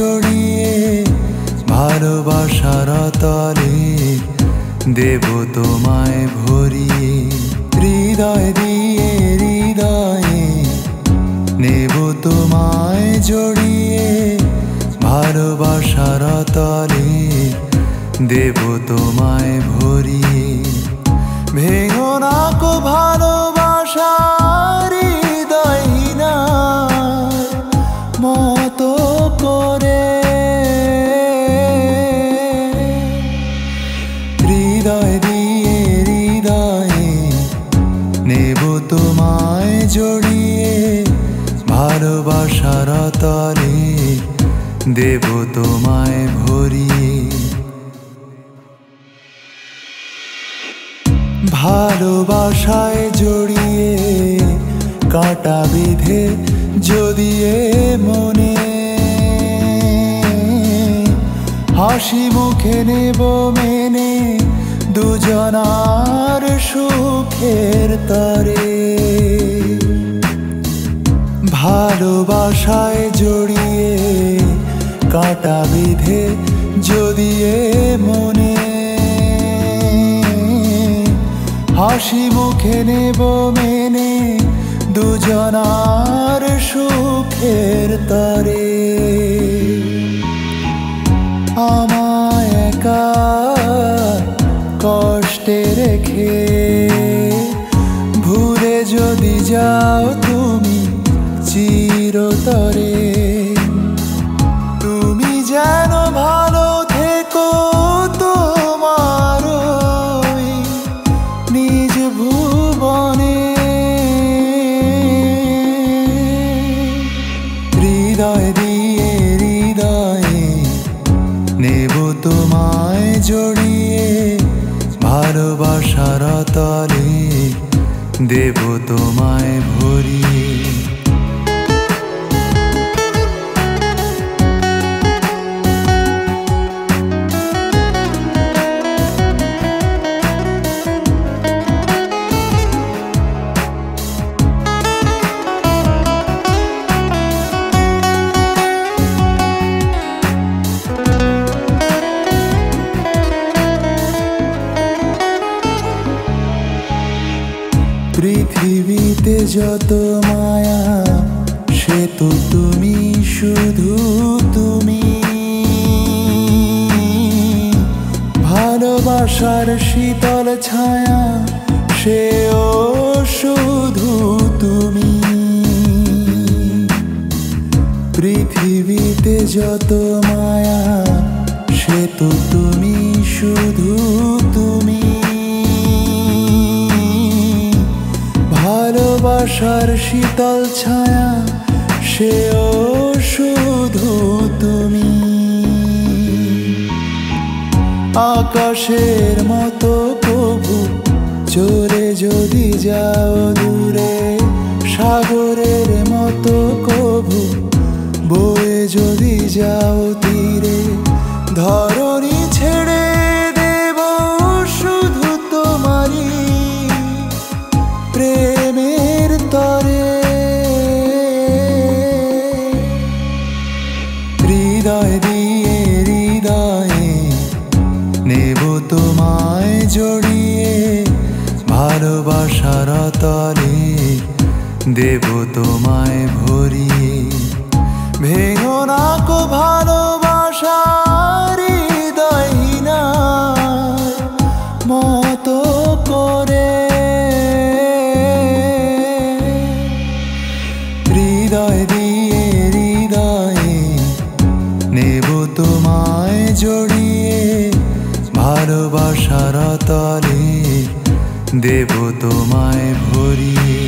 জড়িয়ে ভালোবাসার তলে দেব তোমায় ভরিয়ে হৃদয় দিয়ে হৃদয়ে নেব তোমায় জড়িয়ে ভালোবাসার তলে দেব তোমায় ভরিয়ে ভেঙো না কো ভালোবাসার হৃদয়হীনার মতো করে হৃদয় দিয়ে হৃদয়ে নেব তোমায় জড়িয়ে ভালোবাসার তলে দেব তোমায় ভরিয়ে ভালোবাসায় জড়িয়ে কাঁটা বিধে যদি এ মনে হাসি মুখে নেব মেনে দুজনার সুখের তরে ভালোবাসায় জড়িয়ে কাঁটা বিধে যদি এ মনে হাসি মুখে নেব মেনে দুজনার সুখের তরে আমায় একা কষ্টে রেখে ভুলে যদি যাও তুমি চিরতরে তুমি যেন ভালো থেকো তোমার নিজ ভুবনে হৃদয় দিয়ে হৃদয়ে নেব তোমায় জড়িয়ে ভালোবাসার তলে দেব তোমায় ভরিয়ে পৃথিবীতে যত মায়া সে তো তুমি শুধু তুমি ভালোবাসার শীতল ছায়া সেও শুধু তুমি পৃথিবীতে যত মায়া সে তো তুমি শুধু তুমি ভালোবাসার শীতল ছায়া সেও শুধু তুমি আকাশের মতো প্রভু চলে যদি যাও দূরে সাগরের মতো কভু বয়ে যদি যাও তীরে ধরণী ছেড়ে দেব শুধু তোমারই প্রেমের তরে হৃদয় দিয়ে হৃদয়ে নেব তোমায় জড়িয়ে ভালোবাসার তলে দেব তোমায় ভরিয়ে ভেঙো না কো ভালোবাসার হৃদয়হীনার মতো করে হৃদয় দিয়ে হৃদয়ে নেব তোমায় জড়িয়ে ভালোবাসার তলে দেব তোমায় ভরিয়ে